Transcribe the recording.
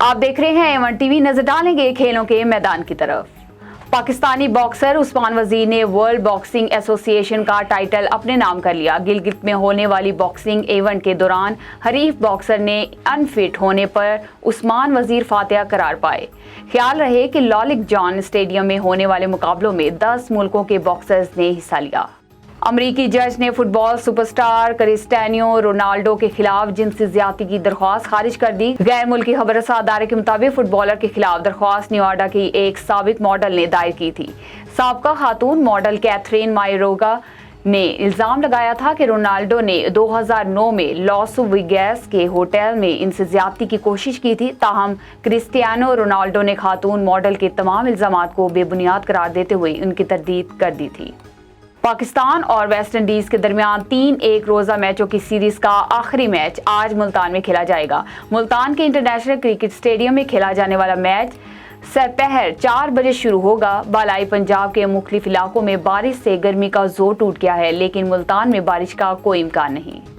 آپ دیکھ رہے ہیں A1 ٹی وی۔ نظر ڈالیں گے کھیلوں کے میدان کی طرف۔ پاکستانی باکسر عثمان وزیر نے ورلڈ باکسنگ ایسوسی ایشن کا ٹائٹل اپنے نام کر لیا۔ گلگت میں ہونے والی باکسنگ ایونٹ کے دوران حریف باکسر نے ان فٹ ہونے پر عثمان وزیر فاتح قرار پائے۔ خیال رہے کہ لالک جان اسٹیڈیم میں ہونے والے مقابلوں میں 10 ملکوں کے باکسرز نے حصہ لیا۔ امریکی جج نے فٹ بال سپر سٹار کرسٹیانو رونالڈو کے خلاف جنسی زیادتی کی درخواست خارج کر دی۔ غیر ملکی خبر رساں ادارے کے مطابق فٹ بالر کے خلاف درخواست نیواڈا کی ایک سابق ماڈل نے دائر کی تھی۔ سابقہ خاتون ماڈل کیتھرین مائروگا نے الزام لگایا تھا کہ رونالڈو نے 2009 میں لاس ویگاس کے ہوٹل میں ان سے زیادتی کی کوشش کی تھی، تاہم کرسٹیانو رونالڈو نے خاتون ماڈل کے تمام الزامات کو بے بنیاد قرار دیتے ہوئے ان کی تردید کر دی تھی۔ پاکستان اور ویسٹ انڈیز کے درمیان 3 ایک روزہ میچوں کی سیریز کا آخری میچ آج ملتان میں کھیلا جائے گا۔ ملتان کے انٹرنیشنل کرکٹ اسٹیڈیم میں کھیلا جانے والا میچ سپہر 4 بجے شروع ہوگا۔ بالائی پنجاب کے مختلف علاقوں میں بارش سے گرمی کا زور ٹوٹ گیا ہے، لیکن ملتان میں بارش کا کوئی امکان نہیں۔